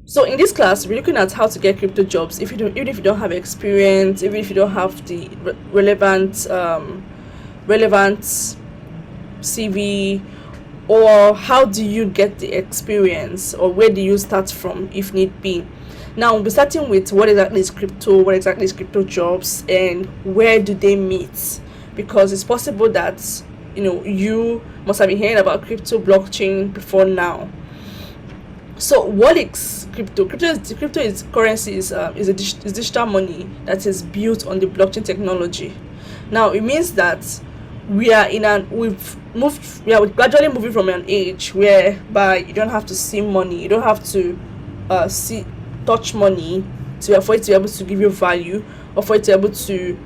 So in this class, we're looking at how to get crypto jobs if you don't, even if you don't have experience, even if you don't have the relevant CV, or how do you get the experience, or where do you start from if need be. Now we'll be starting with what exactly is crypto, what exactly is crypto jobs, and where do they meet, because it's possible that you must have been hearing about crypto blockchain before now. So what is crypto? Crypto is currency, is digital money that is built on the blockchain technology. Now it means that we are gradually moving from an age whereby you don't have to see money, you don't have to see touch money for it to be able to give you value, or for it to be able to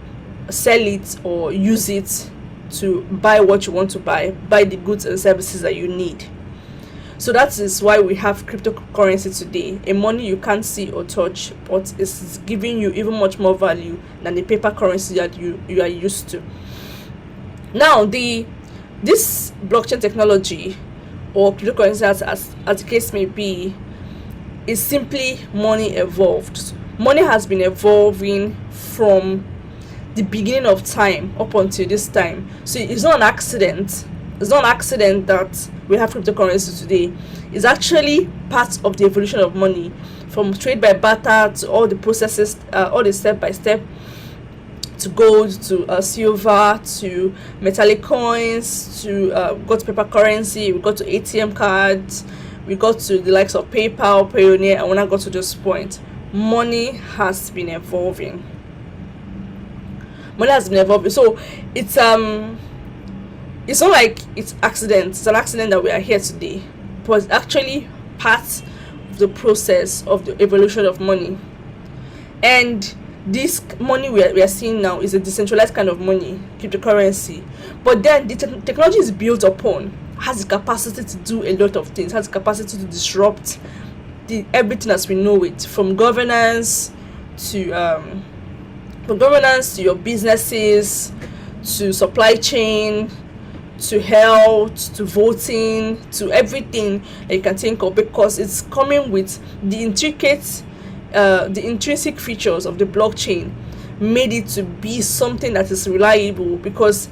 sell it or use it to buy what you want to buy the goods and services that you need. So that is why we have cryptocurrency today, a money you can't see or touch, but it's giving you even much more value than the paper currency that you are used to. Now this blockchain technology, or cryptocurrency, as the case may be, is simply money evolved. Money has been evolving from the beginning of time up until this time. So it's not an accident. It's not an accident that we have cryptocurrency today. It's actually part of the evolution of money, from trade by barter to all the processes, all the step by step, to gold, to silver, to metallic coins, to got to paper currency, we got to ATM cards, we got to the likes of PayPal, Payoneer, and when I got to this point, money has been evolving. Money has been evolving. So it's not like it's accident. It's an accident that we are here today, but it's actually part of the process of the evolution of money. And this money we are seeing now is a decentralized kind of money, cryptocurrency. But then the technology is built upon, has the capacity to do a lot of things, has the capacity to disrupt everything as we know it, from governance to your businesses, to supply chain, to health, to voting, to everything that you can think of, because it's coming with the intrinsic features of the blockchain, made it to be something that is reliable, because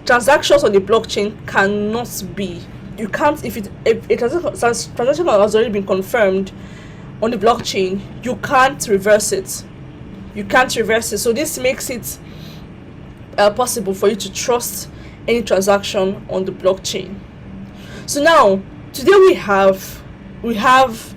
transactions on the blockchain cannot be, you can't, if a transaction has already been confirmed on the blockchain, you can't reverse it. So this makes it possible for you to trust any transaction on the blockchain. So now today we have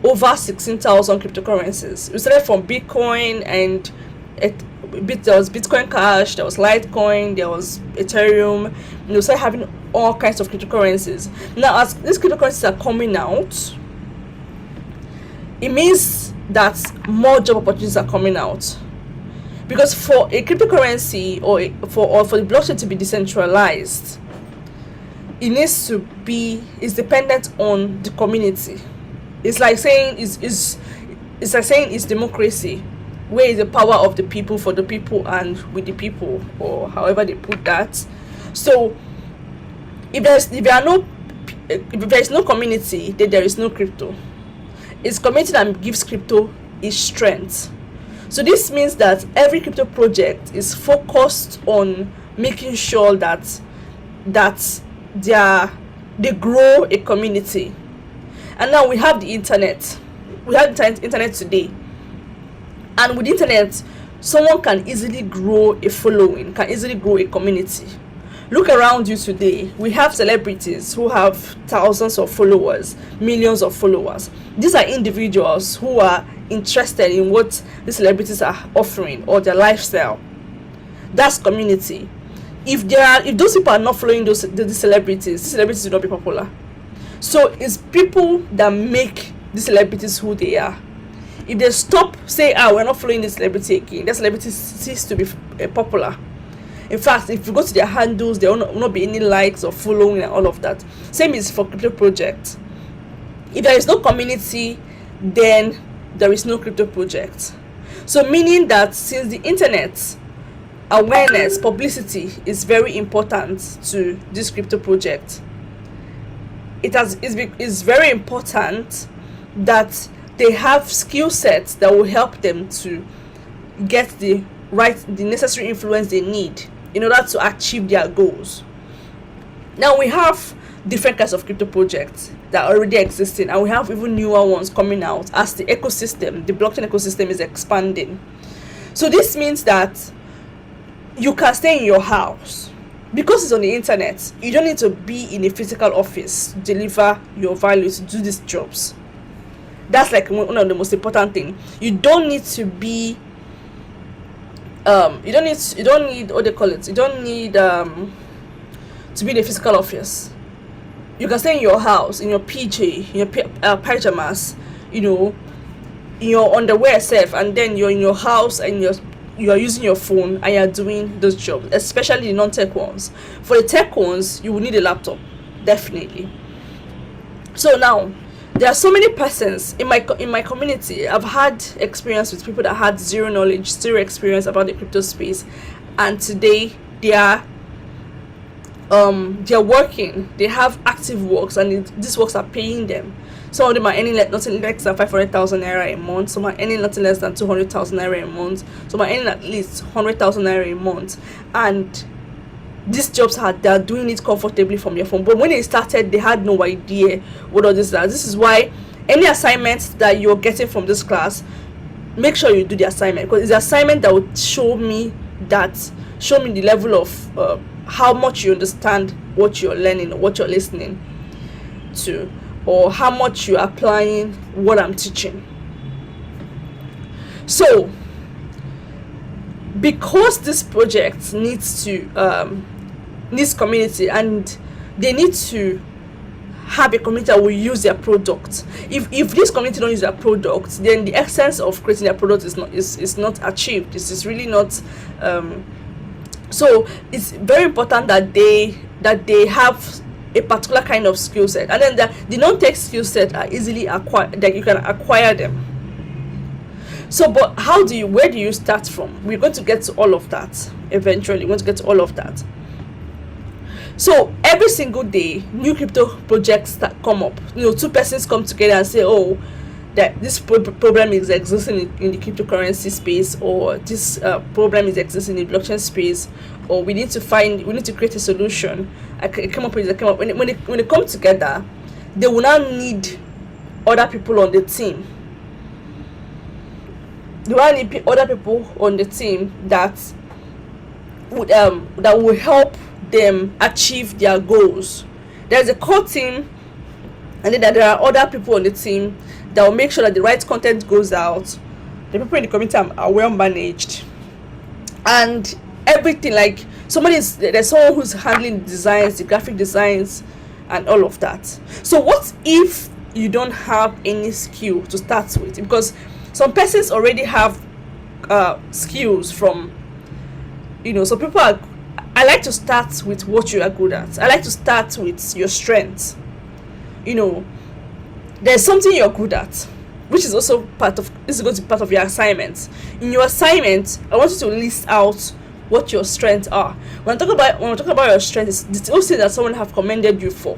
over 16,000 cryptocurrencies. We started from Bitcoin, and there was Bitcoin Cash, there was Litecoin, there was Ethereum, and we started having all kinds of cryptocurrencies. Now as these cryptocurrencies are coming out, it means that more job opportunities are coming out. Because for a cryptocurrency or for the blockchain to be decentralized, it's dependent on the community. It's like saying it's democracy, where is the power of the people, for the people, and with the people, or however they put that. So if there is no community, then there is no crypto. It's community that gives crypto its strength. So this means that every crypto project is focused on making sure that they grow a community. And now we have the internet. We have the internet today. And with the internet, someone can easily grow a following, can easily grow a community. Look around you today. We have celebrities who have thousands of followers, millions of followers. These are individuals who are interested in what the celebrities are offering, or their lifestyle. That's community. If those people are not following those celebrities will not be popular. So it's people that make the celebrities who they are. If they stop, say, we're not following this celebrity again, that celebrity cease to be popular. In fact, if you go to their handles, there will not be any likes or following and all of that. Same is for crypto project. If there is no community, then there is no crypto project. So meaning that since the internet, awareness, publicity is very important to this crypto project, it's very important that they have skill sets that will help them to get the necessary influence they need in order to achieve their goals. Now we have different kinds of crypto projects that are already existing, and we have even newer ones coming out as the blockchain ecosystem is expanding. So this means that you can stay in your house because it's on the internet. You don't need to be in a physical office to deliver your value, to do these jobs. That's like one of the most important things. You don't need to be you don't need what they call it. You don't need to be in a physical office. You can stay in your house, in your PJ, in your pajamas, in your underwear self, and then you're in your house and you are using your phone and you're doing those jobs, especially the non-tech ones. For the tech ones, you will need a laptop, definitely. So now, there are so many persons in my community. I've had experience with people that had zero knowledge, zero experience about the crypto space, and today they're working. They have active works, and these works are paying them. Some of them are earning nothing less than 500,000 naira a month. Some are earning nothing less than 200,000 naira a month. Some are earning at least 100,000 naira a month, and these jobs they're doing it comfortably from their phone. But when they started, they had no idea what all this is. This is why any assignments that you're getting from this class, make sure you do the assignment, because it's the assignment that will show me the level of how much you understand what you're learning or what you're listening to, or how much you're applying what I'm teaching. So because this project needs community, and they need to have a community that will use their product. If this community don't use their product, then the essence of creating their product is not achieved. This is really not so it's very important that they have a particular kind of skill set, and then the non-tech skill set are easily acquired, that you can acquire them. So, but where do you start from? We're going to get to all of that eventually. We're going to get to all of that. So every single day, new crypto projects that come up. Two persons come together and say, oh, that this problem is existing in the cryptocurrency space, or this problem is existing in the blockchain space, or we need to create a solution. When they come together, they will now need other people on the team. They will need other people on the team that will help them achieve their goals. There's a core team, and then there are other people on the team that will make sure that the right content goes out. The people in the community are well managed, and everything, like there's someone who's handling the designs, the graphic designs, and all of that. So what if you don't have any skill to start with? Because some persons already have skills from, some people I like to start with what you are good at. I like to start with your strengths. There's something you're good at, which is also going to be part of your assignment. In your assignment, I want you to list out what your strengths are. When we talk about your strengths, it's also that someone have commended you for.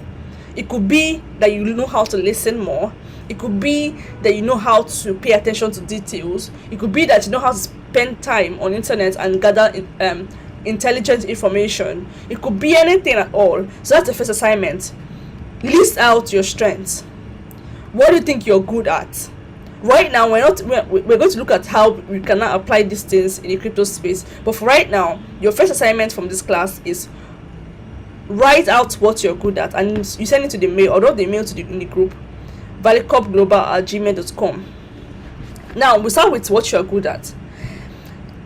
It could be that you know how to listen more. It could be that you know how to pay attention to details. It could be that you know how to spend time on internet and gather intelligent information. It could be anything at all. So that's the first assignment. List out your strengths. What do you think you're good at? Right now, we're going to look at how we can now apply these things in the crypto space. But for right now, your first assignment from this class is write out what you're good at, and you send it to the mail, or drop the mail in the group, valucopglobal@gmail.com. Now we start with what you're good at.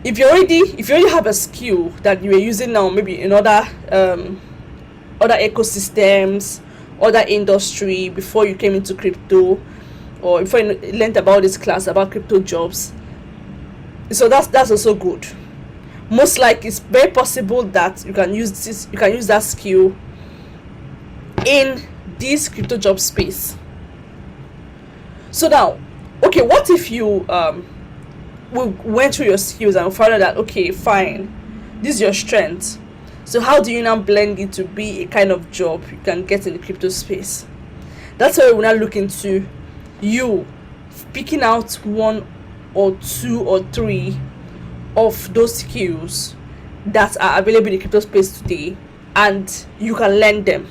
If you already have a skill that you are using now, maybe in other ecosystems, other industry, before you came into crypto, or before you learned about this class about crypto jobs, so that's also good. Most likely, it's very possible that you can use that skill in this crypto job space. So now, okay, what if you we went through your skills and found out that, okay, fine, this is your strength. So how do you now blend it to be a kind of job you can get in the crypto space? That's why we're not looking to you picking out one or two or three of those skills that are available in the crypto space today, and you can learn them,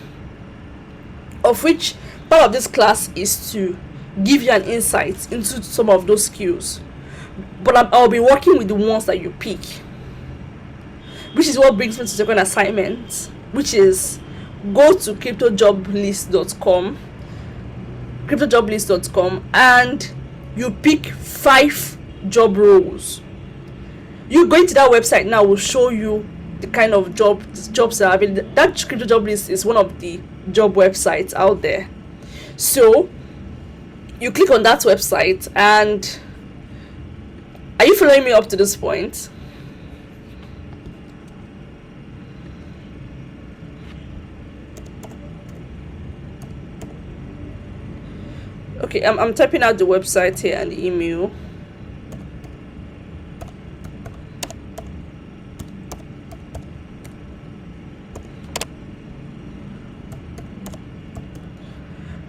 of which part of this class is to give you an insight into some of those skills. But I'll be working with the ones that you pick, which is what brings me to the second assignment, which is go to cryptojoblist.com, and you pick 5 job roles. You going to that website now will show you the kind of jobs that are available. That crypto job list is one of the job websites out there. So you click on that website, and are you following me up to this point? Okay, I'm typing out the website here and the email.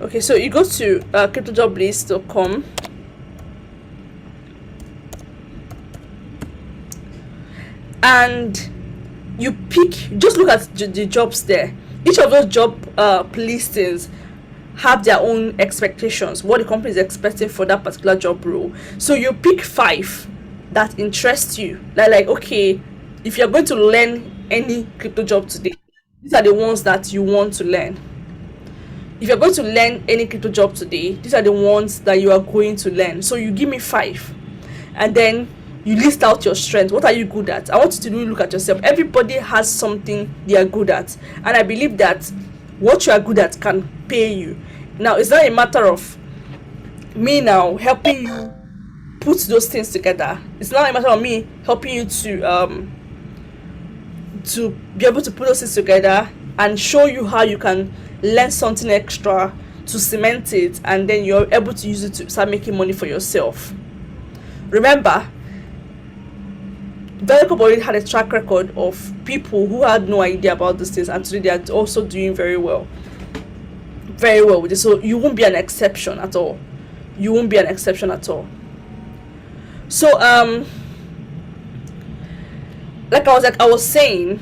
Okay, so you go to cryptojoblist.com, and you pick, just look at the jobs there. Each of those job listings have their own expectations, what the company is expecting for that particular job role. So you pick 5 that interest you. Like okay, if you're going to learn any crypto job today, these are the ones that you want to learn. If you're going to learn any crypto job today, these are the ones that you are going to learn. So you give me 5, and then you list out your strengths. What are you good at? I want you to really look at yourself. Everybody has something they are good at, and I believe that what you are good at can pay you. Now, it's not a matter of me now helping you put those things together. It's not a matter of me helping you to be able to put those things together and show you how you can learn something extra to cement it, and then you're able to use it to start making money for yourself. Remember, Valucop already had a track record of people who had no idea about these things, and today they are also doing very well with it. So you won't be an exception at all. So like I was saying,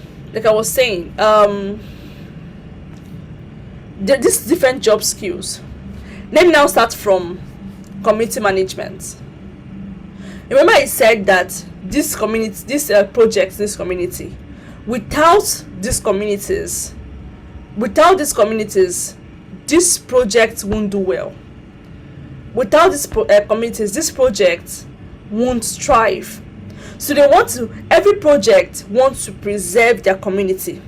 these different job skills. Let me now start from community management. Remember I said that this community, this community, without these communities, this project won't do well. Without these communities, this project won't thrive. So every project wants to preserve their community.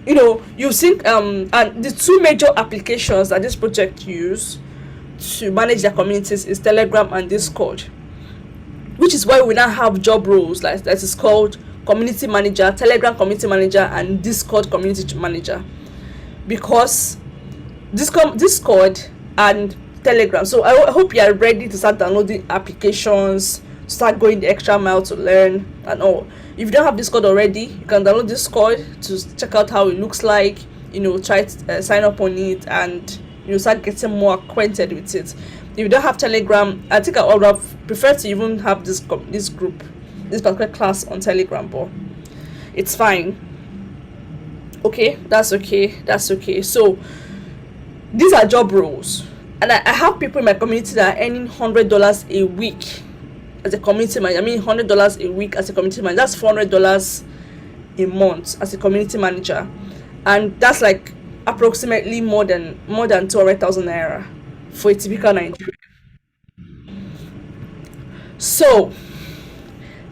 You know, you've seen and the 2 major applications that this project use to manage their communities is Telegram and Discord, which is why we now have job roles that is called community manager, Telegram community manager, and Discord community manager, because Discord and Telegram. So I hope you are ready to start downloading applications, start going the extra mile to learn and all. If you don't have Discord already, you can download Discord to check out how it looks like, you know, try to sign up on it, and you know, start getting more acquainted with it. If you don't have Telegram, I think I would have preferred to even have this particular class on Telegram, but it's fine. Okay, that's okay. So these are job roles, and I have people in my community that are earning $100 a week as a community manager. I mean, $100 a week as a community manager. That's $400 a month as a community manager, and that's like approximately more than 200,000 naira for a typical Nigerian. So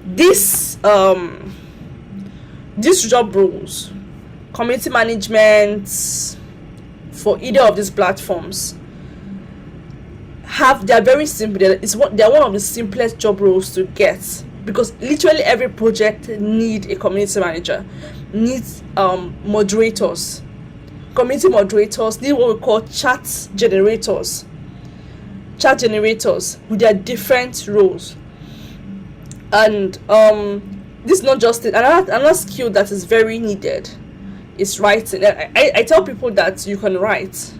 these job roles, community management for either of these platforms, they're very simple. They're one of the simplest job roles to get, because literally every project needs a community manager, needs moderators. Community moderators need what we call chat generators with their different roles. And this is not just it. Another skill that is very needed is writing. I tell people that you can write.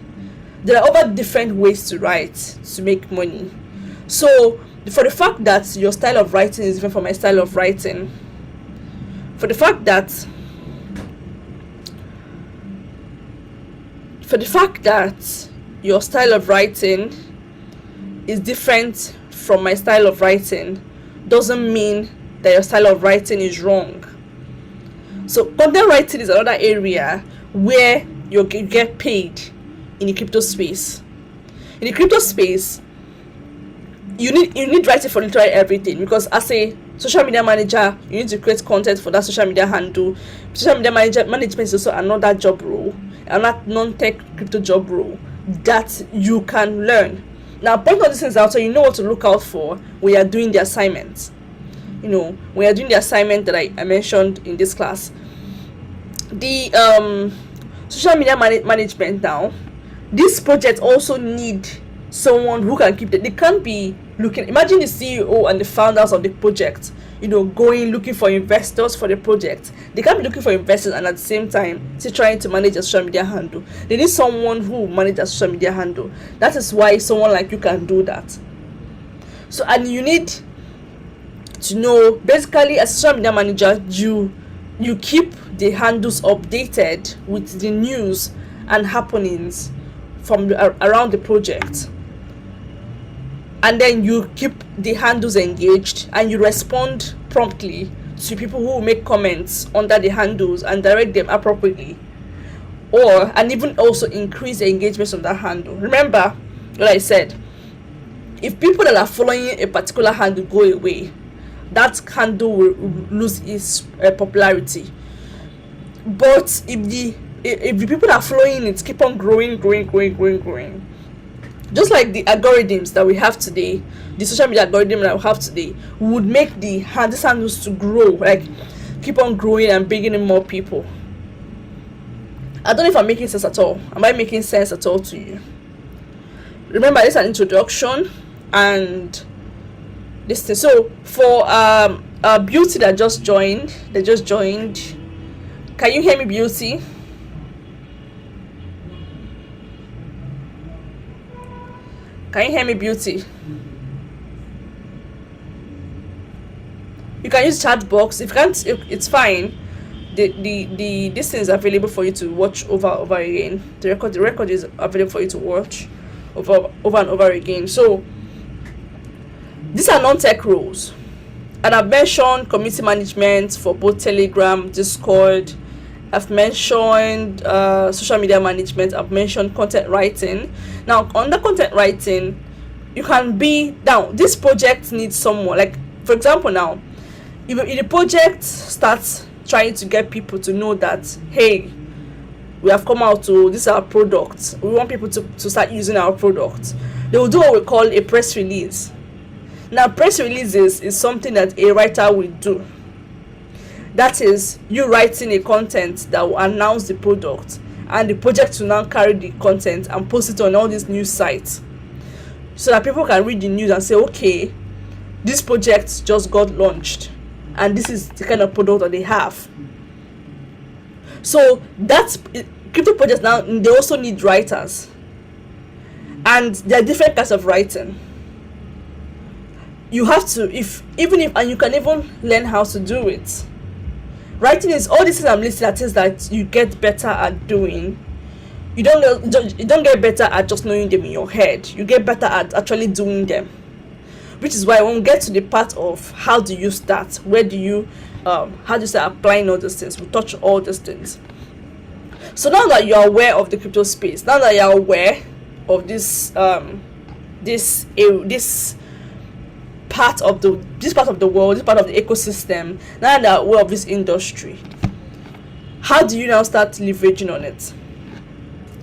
There are other different ways to write to make money. So for the fact that your style of writing is different from my style of writing, for the fact that your style of writing is different from my style of writing, doesn't mean that your style of writing is wrong. So content writing is another area where you get paid in the crypto space. In the crypto space, you need writing for literally everything, because as a social media manager, you need to create content for that social media handle. Social media management is also another job role, another non-tech crypto job role that you can learn. Now, point all these things out so you know what to look out for when you are doing the assignments. When you are doing the assignment that I mentioned in this class. The social media management now, this project also need someone who can keep they can't be looking. Imagine the CEO and the founders of the project, going looking for investors for the project. They can't be looking for investors and at the same time still trying to manage a social media handle. They need someone who manages a social media handle. That is why someone like you can do that. So, and you need to know, basically, as a social media manager, you keep the handles updated with the news and happenings from around the project, and then you keep the handles engaged and you respond promptly to people who make comments under the handles and direct them appropriately, and even also increase the engagement on that handle. Remember what I said, if people that are following a particular handle go away, that handle will lose its popularity. But if the people that are following it keep on growing, just like the algorithms that we have today, the social media algorithm that we have today would make these handles to grow, like keep on growing and bringing in more people. I don't know if I'm making sense at all. Am I making sense at all to you? Remember, this is an introduction and this thing. So for Beauty that just joined, can you hear me, Beauty? Can you hear me, Beauty? You can use chat box. If you can't, it's fine. This thing is available for you to watch over again. The record is available for you to watch over and over again. So these are non-tech roles, and I've mentioned community management for both Telegram, Discord. I've mentioned social media management. I've mentioned content writing. Now, under content writing, you can be down. This project needs someone, like, for example, now, if the project starts trying to get people to know that, hey, we have come out to this is our product, we want people to start using our product, they will do what we call a press release. Now, press releases is something that a writer will do. That is, you writing a content that will announce the product, and the project will now carry the content and post it on all these news sites, so that people can read the news and say, okay, this project just got launched, and this is the kind of product that they have. So that's crypto projects now. They also need writers, and there are different kinds of writing. You have to, and you can even learn how to do it. Writing is all these things I'm listing at, things that you get better at doing. You don't get better at just knowing them in your head. You get better at actually doing them. Which is why when we get to the part of how do you start, where do you how do you start applying all these things, we touch all these things. So now that you're aware of the crypto space, now that you're aware of this part of the world, this part of the ecosystem, now that you're aware of this industry, how do you now start leveraging on it?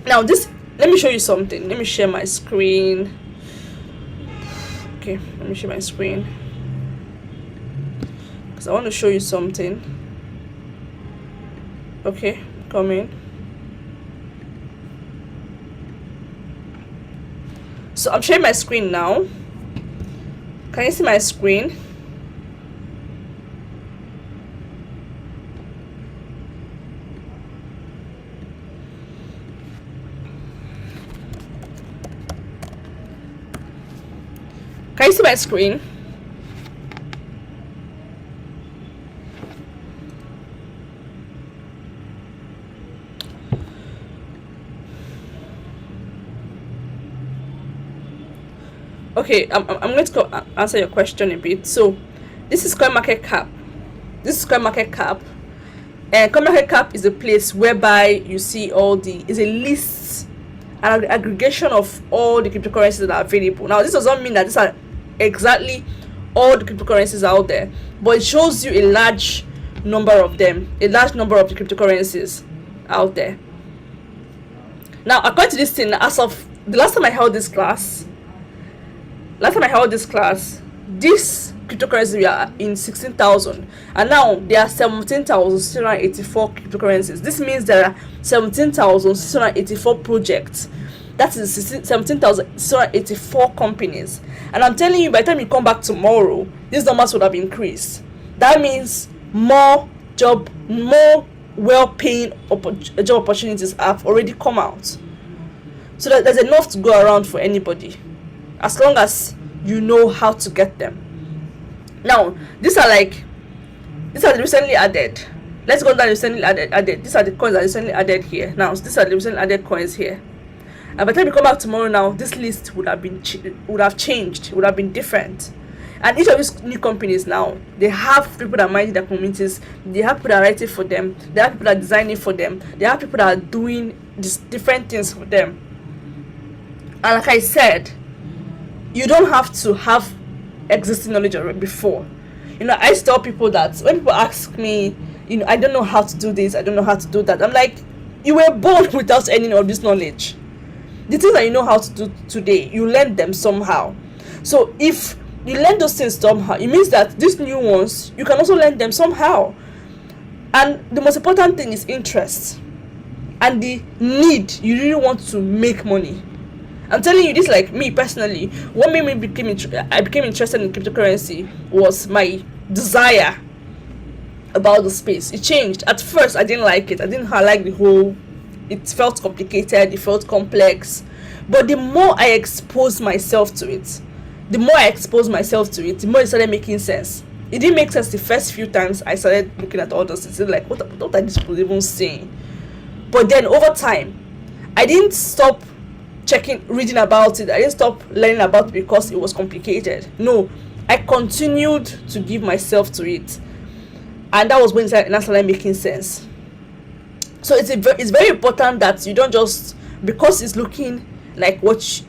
Now let me show you something. Let me share my screen. Okay, let me share my screen because I want to show you something. Okay, come in. So I'm sharing my screen now. Can you see my screen? Can you see my screen? Okay, I'm going to answer your question a bit. So this is coin market cap. This is coin market cap, and coin market cap is a place whereby you see all the, is a list, an aggregation of all the cryptocurrencies that are available. Now this does not mean that these are exactly all the cryptocurrencies out there, but it shows you a large number of them, a large number of the cryptocurrencies out there. Now according to this thing, as of the last time I held this class, this cryptocurrency we are in 16,000, and now there are 17,684 cryptocurrencies. This means there are 17,684 projects. That is 17,684 companies. And I'm telling you, by the time you come back tomorrow, these numbers would have increased. That means more well-paying job opportunities have already come out. So that there's enough to go around for anybody, as long as you know how to get them. Now these are the recently added. Let's go down recently added. These are the coins that are recently added here. Now these are the recently added coins here. And by the time you come back tomorrow, now this list would have changed, would have been different. And each of these new companies now, they have people that manage their communities, they have people that are writing for them, they have people that are designing for them, they have people that are doing these different things for them. And like I said, you don't have to have existing knowledge already before. I used to tell people that when people ask me, I don't know how to do this, I don't know how to do that, I'm like, you were born without any of this knowledge. The things that you know how to do today, you learn them somehow. So if you learn those things somehow, it means that these new ones, you can also learn them somehow. And the most important thing is interest and the need. You really want to make money. I'm telling you this, like me personally, what made me became interested in cryptocurrency was my desire about the space. It changed. At first I didn't like it. I didn't like the whole, it felt complicated, it felt complex. But the more I exposed myself to it, the more it started making sense. It didn't make sense the first few times I started looking at all those. It's like, what are these people even saying? But then over time, I didn't stop reading about it. I didn't stop learning about it because it was complicated. No, I continued to give myself to it, and that was when it started making sense. So it's very important that you don't just, because it's looking like because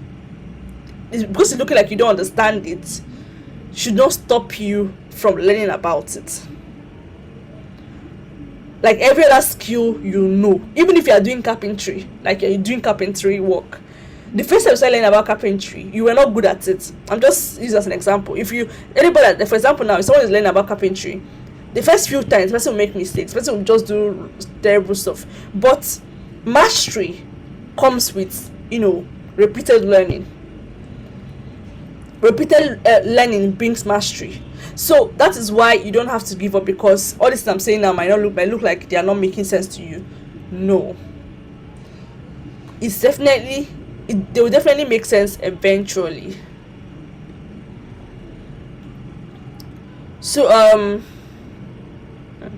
it's looking like you don't understand it, should not stop you from learning about it. Like every other skill, even if you are doing carpentry, like you're doing carpentry work, the first time you start learning about carpentry, you were not good at it. I'm just using as an example. For example, now if someone is learning about carpentry, the first few times, the person will make mistakes, the person will just do terrible stuff. But mastery comes with, repeated learning. Repeated learning brings mastery. So that is why you don't have to give up, because all this I'm saying now might look like they are not making sense to you. No. They will definitely make sense eventually. So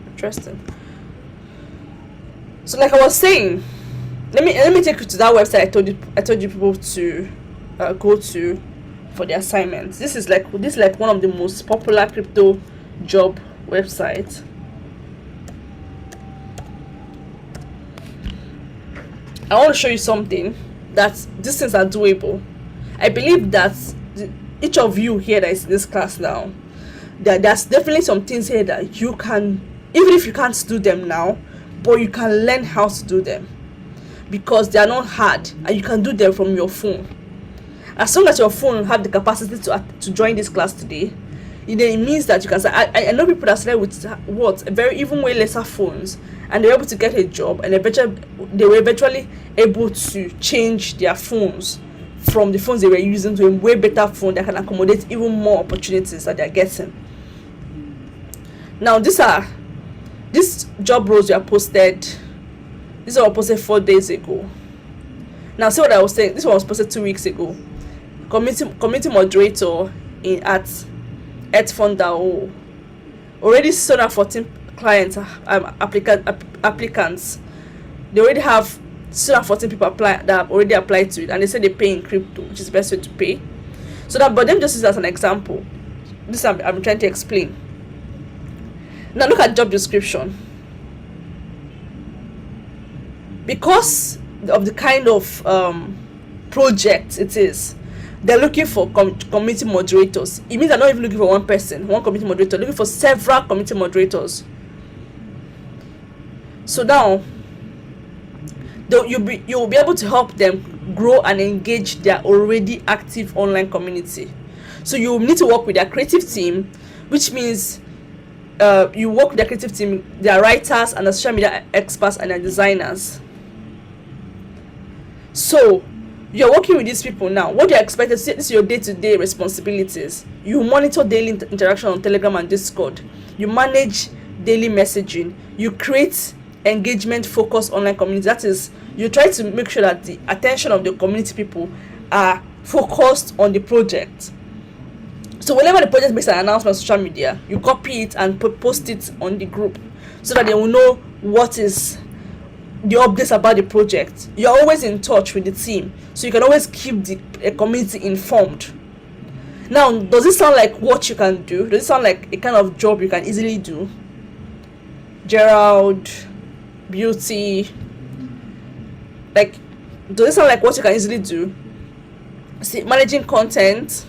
interesting. So like I was saying, let me take you to that website I told you people to go to for the assignments. This is like one of the most popular crypto job websites. I want to show you something that these things are doable. I believe that each of you here that is in this class now, there's definitely some things here that you can, even if you can't do them now, but you can learn how to do them, because they are not hard and you can do them from your phone. As long as your phone have the capacity to join this class today, it means that you can say, I know people that started with even way lesser phones, and they were able to get a job, and they were eventually able to change their phones from the phones they were using to a way better phone that can accommodate even more opportunities that they're getting. Now these job roles were posted. These were posted 4 days ago. Now see what I was saying. This one was posted 2 weeks ago. Community moderator in at Fund already 614 clients, applicants. They already have 614 people that have already applied to it, and they say they pay in crypto, which is the best way to pay. So that, but them just use as an example. This I'm trying to explain. Now look at job description. Because of the kind of project it is, they're looking for community moderators. It means they're not even looking for one person, one community moderator, they're looking for several community moderators. So now you'll be able to help them grow and engage their already active online community. So you need to work with their creative team, which means you work with their creative team, their writers and the social media experts and their designers. So you're working with these people now. What you're expected to see, this is your day-to-day responsibilities. You monitor daily interaction on Telegram and Discord. You manage daily messaging. You create engagement focused online community. That is, you try to make sure that the attention of the community people are focused on the project. So whenever the project makes an announcement on social media, you copy it and post it on the group so that they will know what is the updates about the project. You're always in touch with the team, so you can always keep the community informed. Now, does it sound like what you can do? Does it sound like a kind of job you can easily do? Gerald, Beauty, like, does it sound like what you can easily do? See, managing content.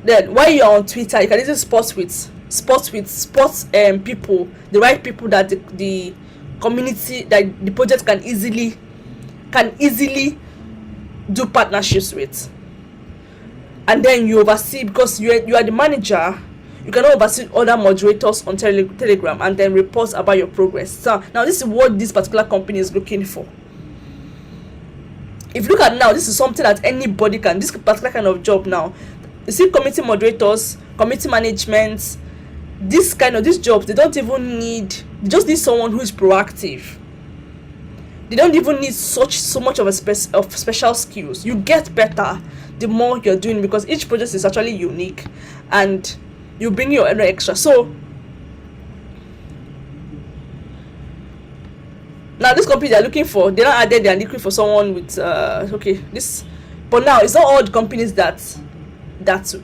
Then while you're on Twitter, you can easily spot people, the right people that the community, that the project can easily do partnerships with. And then you oversee, because you are the manager, you can oversee other moderators on Telegram and then report about your progress. So now this is what this particular company is looking for. If you look at now, this is something that anybody can, this particular kind of job now. You see, community moderators, community management, these jobs, they don't even need, they just need someone who is proactive. They don't even need so much of special skills. You get better the more you're doing, because each project is actually unique and you bring your own extra. So now this company they're looking for, they're not added, they're looking for someone with but now it's not all the companies that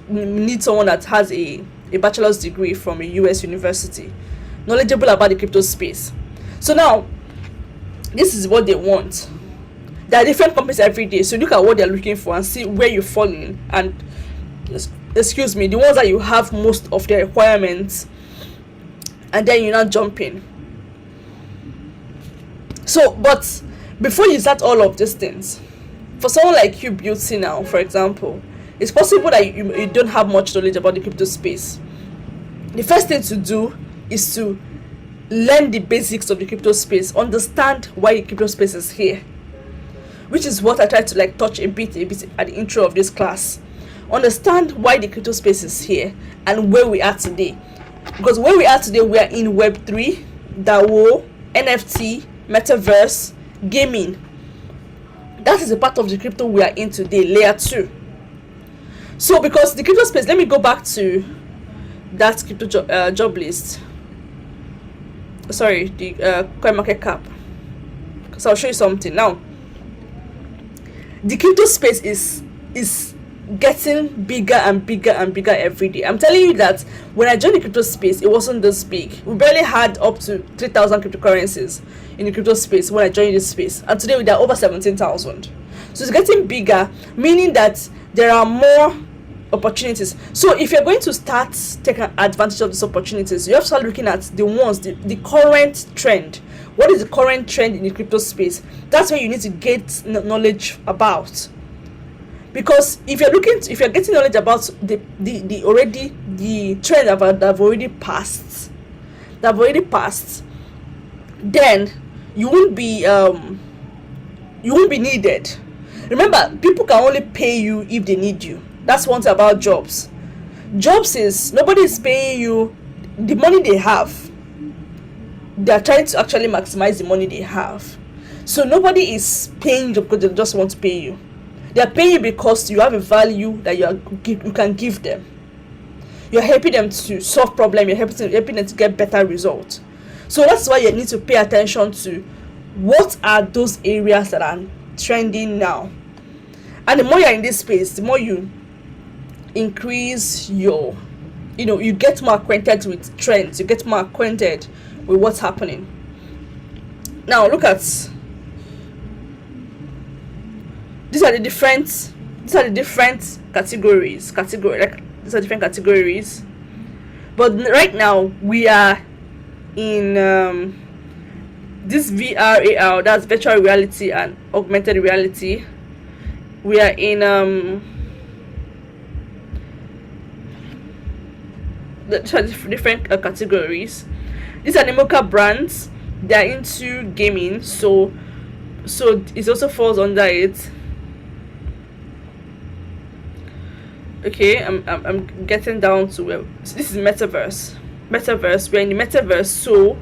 need someone that has a bachelor's degree from a US university, knowledgeable about the crypto space. So now this is what they want. There are different companies every day, so look at what they're looking for and see where you fall in, and excuse me, the ones that you have most of the requirements, and then you now jump in. So, but before you start all of these things, for someone like you, Beauty, now, for example, it's possible that you don't have much knowledge about the crypto space. The first thing to do is to learn the basics of the crypto space, understand why the crypto space is here, which is what I tried to touch a bit at the intro of this class. Understand why the crypto space is here and where we are today. Because where we are today, we are in Web3, DAO, NFT, Metaverse, gaming. That is a part of the crypto we are in today, layer 2. So because the crypto space, let me go back to that crypto job list. Sorry, the CoinMarketCap. So I'll show you something now. The crypto space is getting bigger and bigger and bigger every day. I'm telling you that when I joined the crypto space, it wasn't this big. We barely had up to 3,000 cryptocurrencies in the crypto space when I joined this space, and today there are over 17,000. So it's getting bigger, meaning that there are more opportunities. So if you're going to start taking advantage of these opportunities, you have to start looking at the current trend. What is the current trend in the crypto space? That's where you need to get knowledge about. Because if you're getting knowledge about the trend that have already passed, then you won't be needed. Remember, people can only pay you if they need you. That's one thing about jobs. Jobs is nobody is paying you the money they have. They are trying to actually maximize the money they have. So nobody is paying you because they just want to pay you. They are paying you because you have a value that you can give them. You're helping them to solve problems. You're helping them to get better results. So that's why you need to pay attention to what are those areas that are trending now. And the more you're in this space, the more you increase your, you get more acquainted with trends. You get more acquainted with what's happening. Now look at, these are the different categories. These are different categories. But right now we are in this VR, AR, that's virtual reality and augmented reality. We are in the different categories. These are the Mocha brands. They are into gaming, so it also falls under it. Okay, I'm getting down to where, so this is Metaverse. We're in the Metaverse, so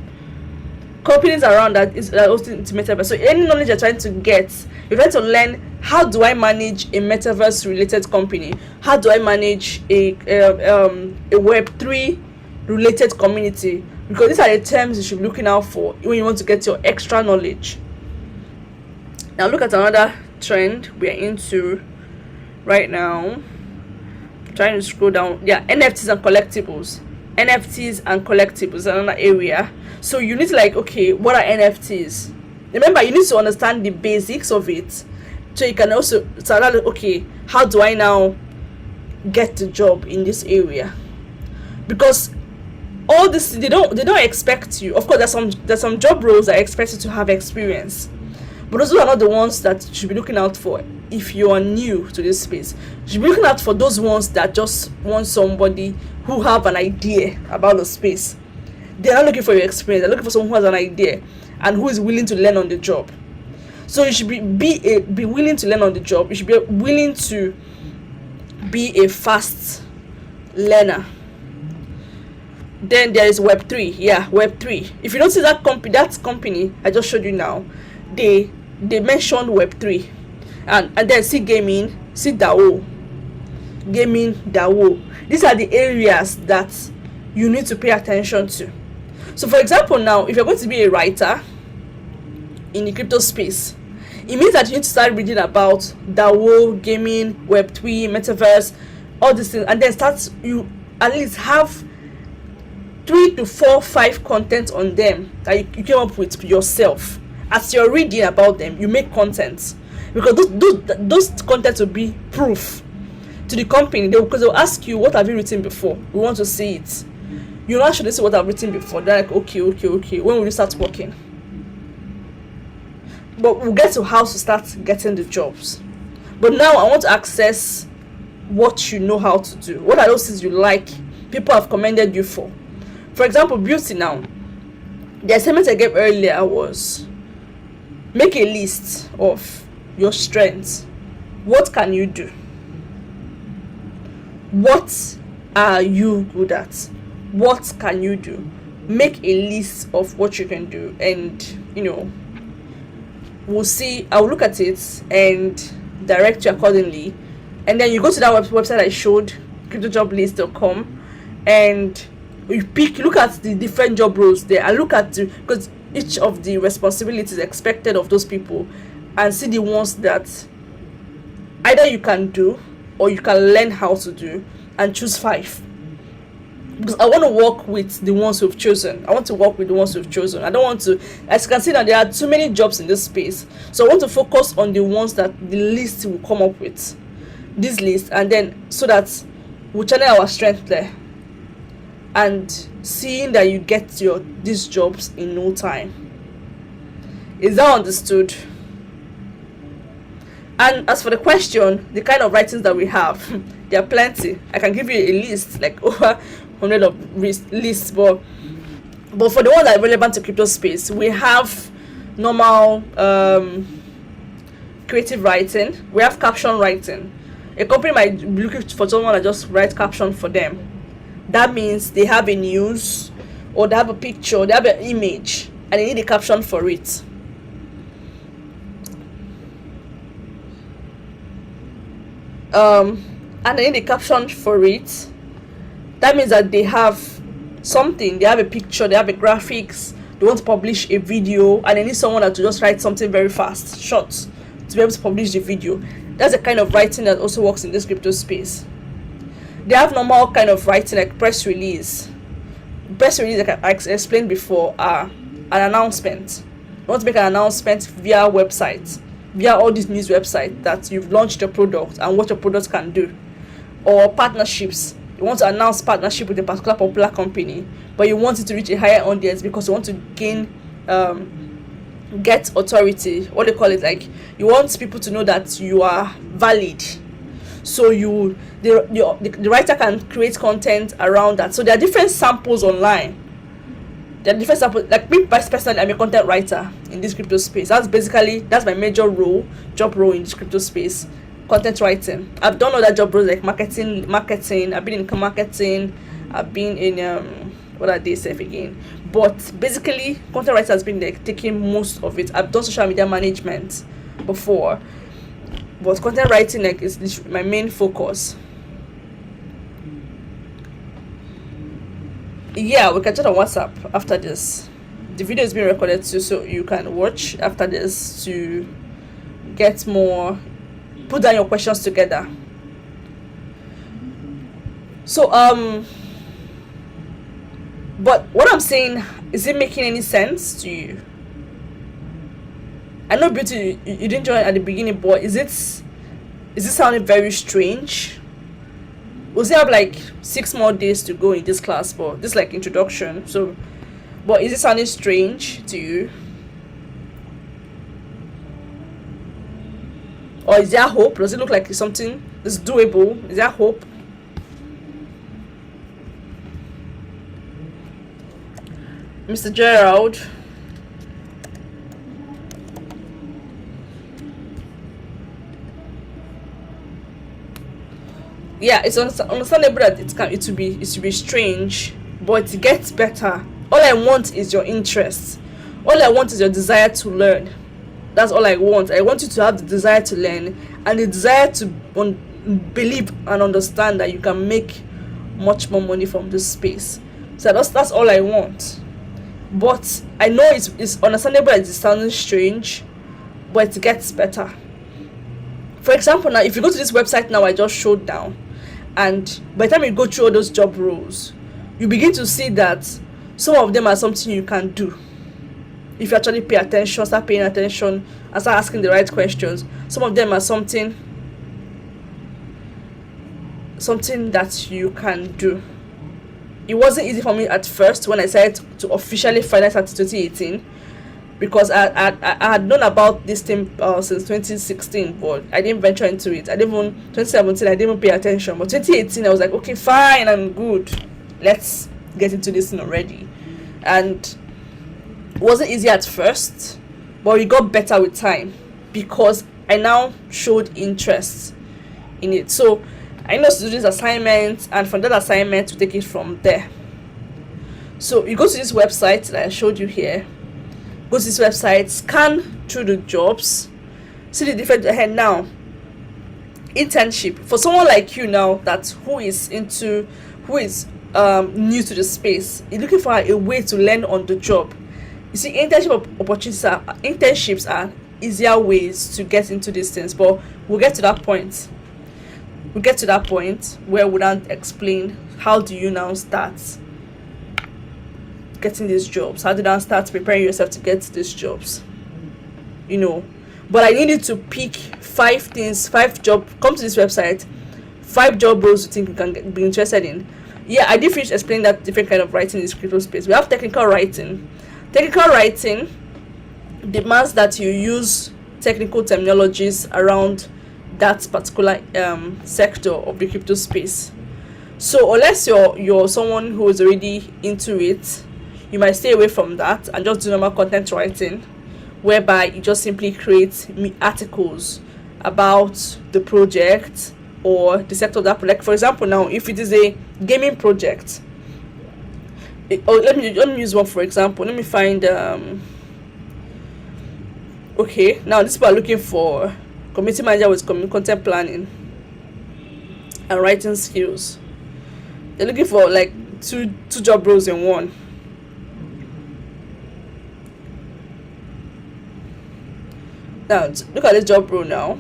companies around that are also into Metaverse. So any knowledge you're trying to get, you're trying to learn, how do I manage a Metaverse related company? How do I manage a Web3 related community? Because these are the terms you should be looking out for when you want to get your extra knowledge. Now look at another trend we're into right now. I'm trying to scroll down. Yeah, NFTs and collectibles. NFTs and collectibles is another area. So you need to, like, okay, what are NFTs? Remember, you need to understand the basics of it, so you can also start, okay, how do I now get the job in this area? Because all this, they don't expect you. Of course, there's some job roles that are expected to have experience, but those are not the ones that you should be looking out for. If you are new to this space, you should be looking out for those ones that just want somebody who have an idea about the space. They're not looking for your experience. They're looking for someone who has an idea and who is willing to learn on the job. So you should be willing to learn on the job. You should be willing to be a fast learner. Then there is Web3. Yeah, Web3. If you don't see that company I just showed you now, they mentioned Web3, and then see gaming, see DAO. Gaming, DAO. These are the areas that you need to pay attention to. So for example, now if you're going to be a writer in the crypto space, it means that you need to start reading about DAO, gaming, Web3, Metaverse, all these things, and then you at least have 3 to 4, 5 content on them that you came up with yourself. As you're reading about them, you make content, because those content will be proof to the company. Because they'll ask you, what have you written before? We want to see it. You're not sure this is what I've written before. They're like, okay. When will you start working? But we'll get to how to start getting the jobs. But now I want to access what you know how to do. What are those things you like? People have commended you for. For example, beauty now. The assignment I gave earlier was make a list of your strengths. What can you do? What are you good at? What can you do? Make a list of what you can do, and we'll see. I'll look at it and direct you accordingly. And then you go to that website I showed, cryptojoblist.com, and you look at the different job roles there, and look at because each of the responsibilities expected of those people, and see the ones that either you can do or you can learn how to do, and choose 5. Because I want to work with the ones who've chosen. I don't want to, as you can see now, there are too many jobs in this space. So I want to focus on the ones that the list will come up with. This list, and then so that we'll channel our strength there. And seeing that you get these jobs in no time. Is that understood? And as for the question, the kind of writings that we have, there are plenty. I can give you a list, like over 100 of lists, but for the ones that are relevant to crypto space, we have normal creative writing. We have caption writing. A company might be looking for someone that just write caption for them. That means they have a news, or they have a picture, they have an image, and they need a caption for it. and then the caption for it, that means that they have something, they have a picture, they have a graphics, they want to publish a video, and they need someone that to just write something very fast, short, to be able to publish the video. That's the kind of writing that also works in this crypto space. They have normal kind of writing like press release, like I explained before, are an announcement. You want to make an announcement via website, via all these news websites, that you've launched your product and what your product can do. Or partnerships, you want to announce partnership with a particular popular company, but you want it to reach a higher audience because you want to gain get authority, what they call it, like you want people to know that you are valid. So the writer can create content around that. So there are different samples online. There are different samples. Like me personally, I'm a content writer in this crypto space. That's my major job role in this crypto space, content writing. I've done other job roles like marketing. I've been in marketing. I've been in what are they safe again? But basically, content writing has been like taking most of it. I've done social media management before, but content writing like is my main focus. Yeah, we can chat on WhatsApp after this. The video is being recorded too, so you can watch after this to get more, put down your questions together. So but what I'm saying, is it making any sense to you? I know Beauty, you didn't join at the beginning, but is it sounding very strange? We still have like 6 more days to go in this class, but this is like introduction. So, but is it sounding strange to you? Or is there hope? Does it look like it's something that's doable? Is there hope? Mr. Gerald. Yeah, it's understandable that it will be strange, but it gets better. All I want is your interest. All I want is your desire to learn. That's all I want. I want you to have the desire to learn and the desire to believe and understand that you can make much more money from this space. So that's all I want. But I know it's understandable that it's sounding strange, but it gets better. For example, now if you go to this website now I just showed down, and by the time you go through all those job roles, you begin to see that some of them are something you can do if you actually pay attention, start paying attention, and start asking the right questions. Some of them are something that you can do. It wasn't easy for me at first when I decided to officially finance at 2018, because I had known about this thing since 2016, but I didn't venture into it. 2017 I didn't even pay attention, but 2018 I was like, okay, fine, I'm good, let's get into this thing already. And it wasn't easy at first, but it got better with time because I now showed interest in it. So I know to do this assignment, and from that assignment to take it from there. So you go to this website that I showed you here. Go to this website, scan through the jobs, see the different ahead. Now internship for someone like you now who is new to the space, you're looking for a way to learn on the job. You see, internships are easier ways to get into these things, but we'll get to that point. Where we now explain how do you now start getting these jobs, how do you now start preparing yourself to get these jobs, but I need you to pick 5 job, come to this website, 5 job roles you think you can be interested in. Yeah, I did finish explaining that different kind of writing in this crypto space. We have technical writing demands that you use technical terminologies around that particular sector of the crypto space. So unless you're someone who is already into it, you might stay away from that and just do normal content writing, whereby you just simply create articles about the project or the sector of that project. For example, now if it is a gaming project, let me use one for example. Let me find okay, now this people are looking for community manager with content planning. and writing skills. They're looking for like two job roles in one. Now look at this job role now.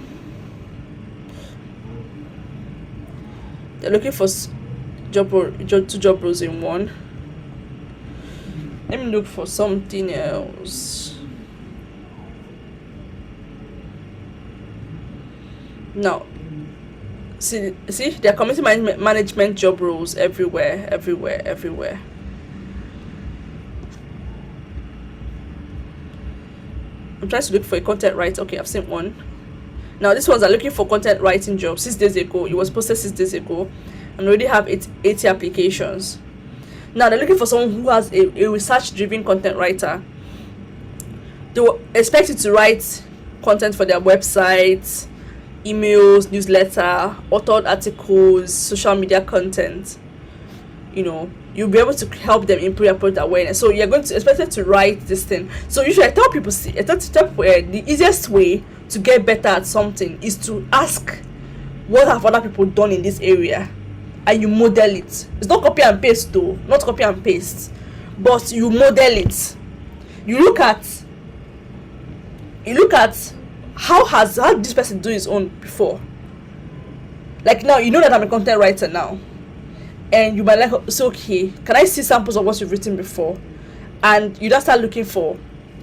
They're looking for two job roles in one. Let me look for something else. Now, see, there are community management job roles everywhere. I'm trying to look for a content writer. Okay, I've seen one. Now, these ones are looking for content writing jobs. 6 days ago, it was posted 6 days ago, and already have 80 applications. Now, they're looking for someone who has a research-driven content writer. They will expect you to write content for their websites, emails, newsletter, authored articles, social media content. You know, you'll be able to help them improve their product awareness. So you're going to expect to write this thing. So usually I tell people, the easiest way to get better at something is to ask, what have other people done in this area, and you model it. It's not copy and paste though, not copy and paste, but you model it. You look at how did this person do his own before. Like now, you know that I'm a content writer now, and you might like say, okay, can I see samples of what you've written before? And you just start looking for,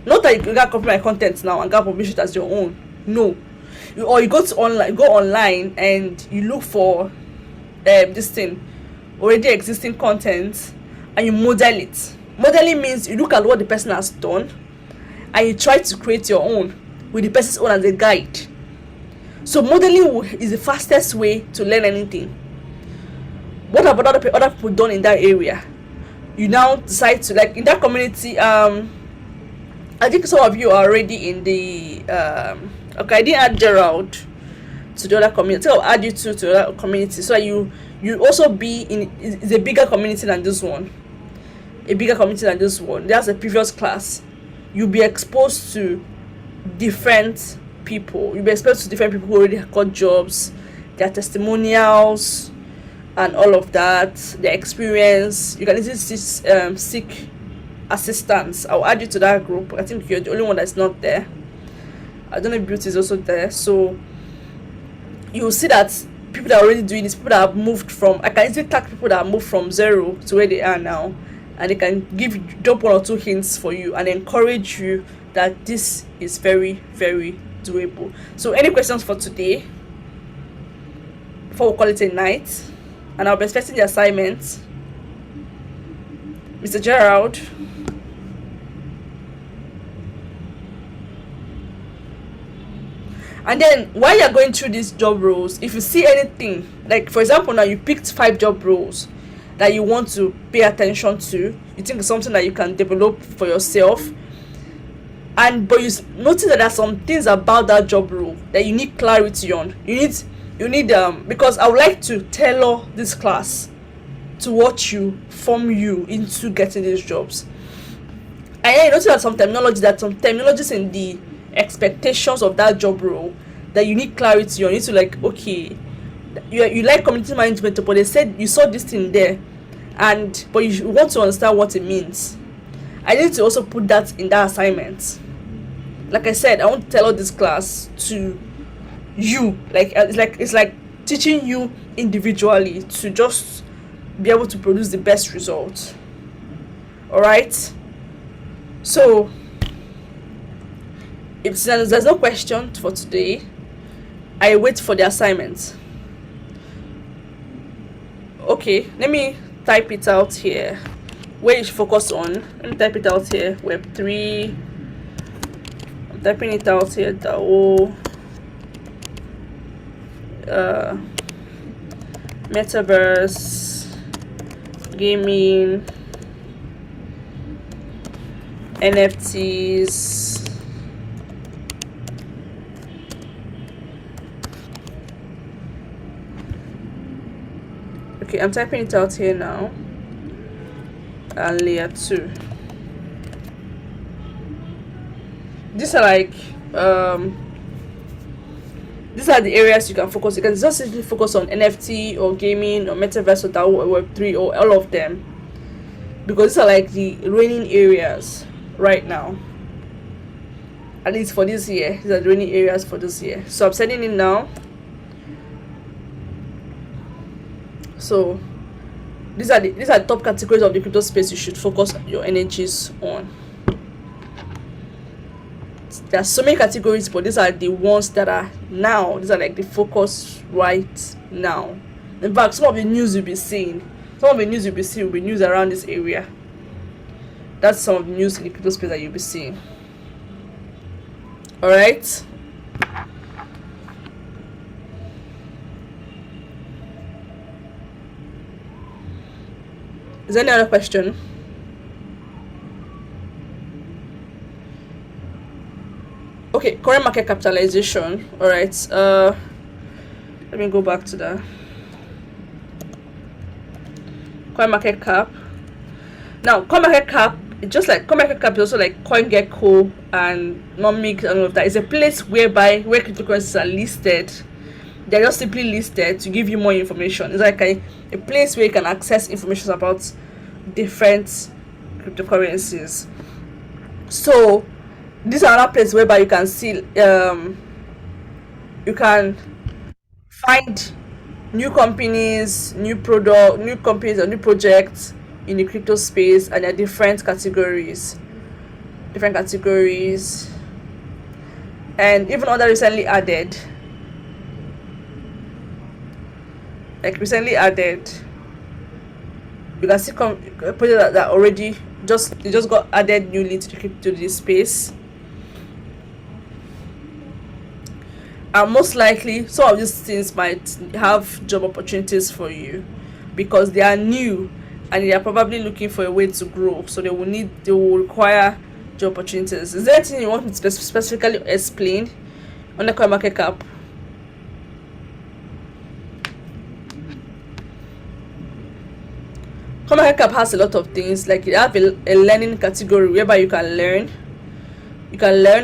not that you gotta copy my content now and gotta publish it as your own. No, or you go online and you look for this thing, already existing content, and you model it. Modeling means you look at what the person has done and you try to create your own with the person's own as a guide. So modeling is the fastest way to learn anything. What have other people done in that area? You now decide to, like, in that community. I think some of you are already in the okay, I didn't add Gerald to the other community. I'll add you to the other community, so you also be in. It's a bigger community than this one. That's a previous class. You'll be exposed to different people. You'll be exposed to different people who already got jobs, their testimonials, and all of that, their experience. You can easily seek assistance. I'll add you to that group. I think you're the only one that's not there. I don't know if Beauty is also there. So you'll see that people that are already doing this, people that have moved from, I can easily tag people that have moved from 0 to where they are now, and they can drop 1 or 2 hints for you and encourage you that this is very, very doable. So any questions for today before we call it a night? And I'll be expecting the assignment. Mr. Gerald. And then while you're going through these job roles, if you see anything, like for example now you picked 5 job roles that you want to pay attention to, you think it's something that you can develop for yourself, but you notice that there are some things about that job role that you need clarity on. You need because I would like to tailor this class to what you form you into getting these jobs. And then you notice that some terminologies in the expectations of that job role that you need clarity on. You need to, like, okay, you like community management, but they said you saw this thing there, but you want to understand what it means. I need to also put that in that assignment. Like I said, I want to tailor this class to you. It's like teaching you individually to just be able to produce the best result. All right. So if there's no question for today, I wait for the assignment. Okay, let me type it out here. Where you should focus on. Let me type it out here. Web3. I'm typing it out here. DAO. Metaverse. Gaming. NFTs. Okay, I'm typing it out here now. And layer 2. These are like these are the areas you can focus. You can just simply focus on NFT or gaming or Metaverse or Web3 or all of them, because these are like the reigning areas right now. At least for this year, these are the reigning areas for this year. So I'm sending it now. So these are the top categories of the crypto space you should focus your energies on. There are so many categories, but these are the ones that are now. These are like the focus right now. In fact, some of the news you'll be seeing will be news around this area. That's some of the news in the crypto space that you'll be seeing. All right. Is there any other question? Okay, current market capitalization. All right. Let me go back to that. Coin market cap. Now, coin market cap, it's just like coin market cap is also like CoinGecko and Nomics and all of that. It's a place where cryptocurrencies are listed. They're just simply listed to give you more information. It's like a place where you can access information about different cryptocurrencies. So these are another place whereby you can see you can find new companies, new companies or new projects in the crypto space, and there are different categories, and even other recently added. You can see projects that already just got added newly to this space. And most likely some of these things might have job opportunities for you because they are new and they are probably looking for a way to grow, so they will require job opportunities. Is there anything you want me to specifically explain on the coin market cap? Coin market cap has a lot of things. Like, you have a learning category whereby you can learn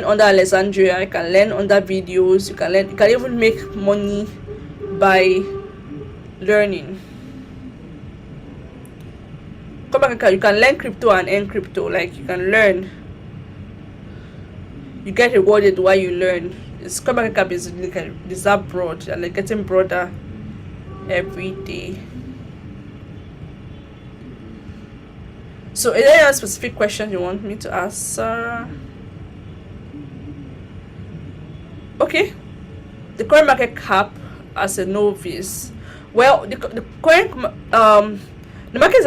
under Alexandria, you can learn under videos, you can even make money by learning. Coin market cap, you can learn crypto and earn crypto. Like, you can learn, you get rewarded while you learn. Coin market cap is that broad and like getting broader every day. So is there any specific question you want me to answer? Okay, the current market cap as a novice. Well, the current the market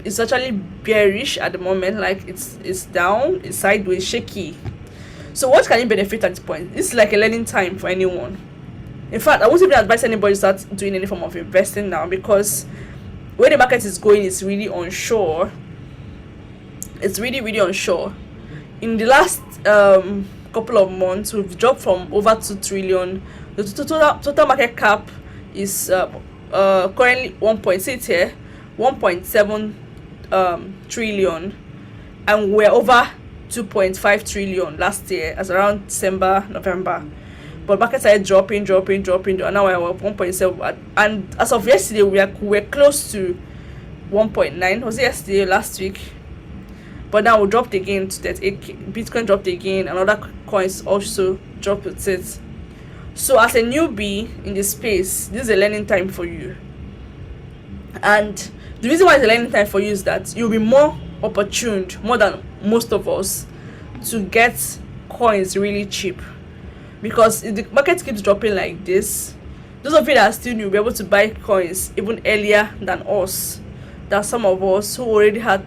is actually bearish at the moment. Like, it's down, it's sideways, shaky. So what can you benefit at this point? This is like a learning time for anyone. In fact, I won't even advise anybody to start doing any form of investing now, because where the market is going is really unsure. It's really unsure. In the last couple of months, we've dropped from over 2 trillion. The total market cap is currently 1.7 trillion, and we're over 2.5 trillion last year, as around December, November. But markets are dropping, and now we're at 1.7. And as of yesterday, we're close to 1.9. Was it yesterday, last week? But now we dropped again to that. Bitcoin dropped again, and other coins also dropped with it. So as a newbie in this space, this is a learning time for you. And the reason why it's a learning time for you is that you'll be more opportuned, more than most of us, to get coins really cheap. Because if the market keeps dropping like this, those of you that are still new will be able to buy coins even earlier than us. There are some of us who already have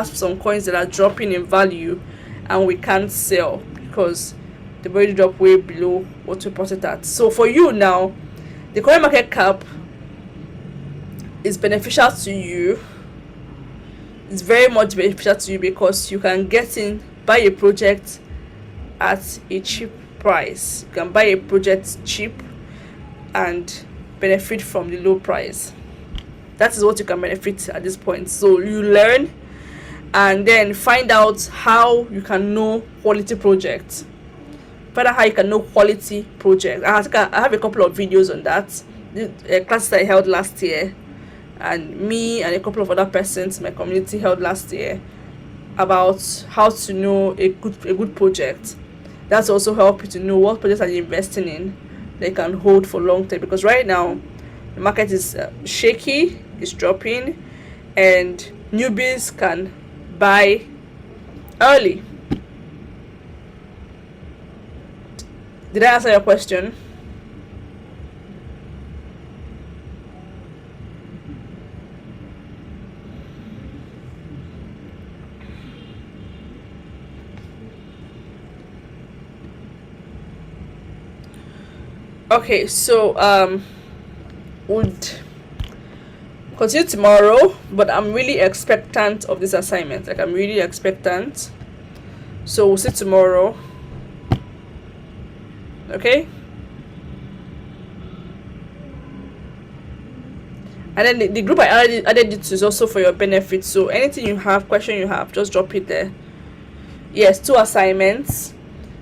some coins that are dropping in value, and we can't sell because they've already dropped way below what we bought it at. So for you now, the current market cap is beneficial to you. It's very much beneficial to you because you can buy a project at a cheap price. You can buy a project cheap and benefit from the low price. That is what you can benefit at this point. So you learn and then find out how you can know quality projects. find out how you can know quality projects. I have a couple of videos on that. The classes I held last year, and me and a couple of other persons in my community held last year, about how to know a good project. That's also help you to know what projects are you investing in they can hold for long term, because right now the market is shaky, it's dropping, and newbies can buy early. Did I answer your question? Okay, so would continue tomorrow, but I'm really expectant of this assignment. Like, I'm really expectant. So we'll see tomorrow. Okay. And then the group I added it is also for your benefit. So anything you have, question you have, just drop it there. Yes, 2 assignments.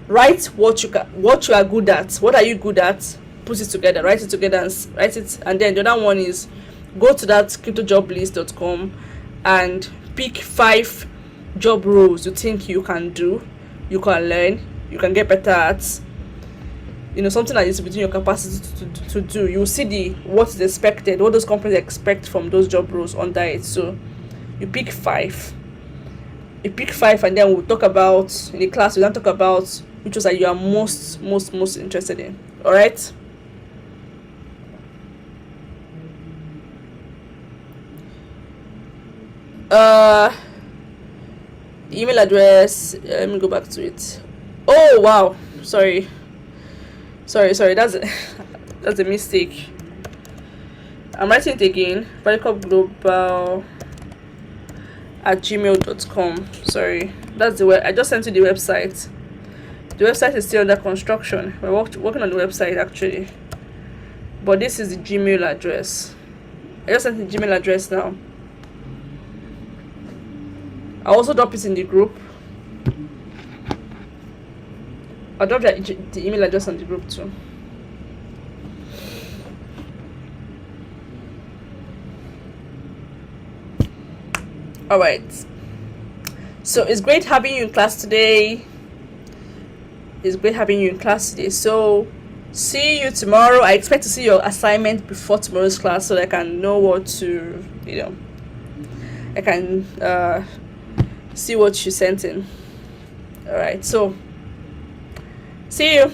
Write what you are good at. What are you good at? Put it together. Write it together and write it. And then the other one is go to that cryptojoblist.com and pick 5 job roles you think you can do, you can learn, you can get better at. Something that is within your capacity to do. You see what is expected, what those companies expect from those job roles under it. So you pick 5. And then we'll talk about in the class. We'll talk about which ones that you are most interested in. All right. Email address. Let me go back to it. Oh wow, sorry. That's a mistake. I'm writing it again. valucopglobal@gmail.com. Sorry, that's the way I just sent you the website. The website is still under construction. We're working on the website actually, but this is the Gmail address. I just sent the Gmail address now. I'll also drop it in the group. I'll drop the email address on the group too. Alright. So it's great having you in class today. So see you tomorrow. I expect to see your assignment before tomorrow's class so that I can know what to, I can see what you sent in. Alright, so see you.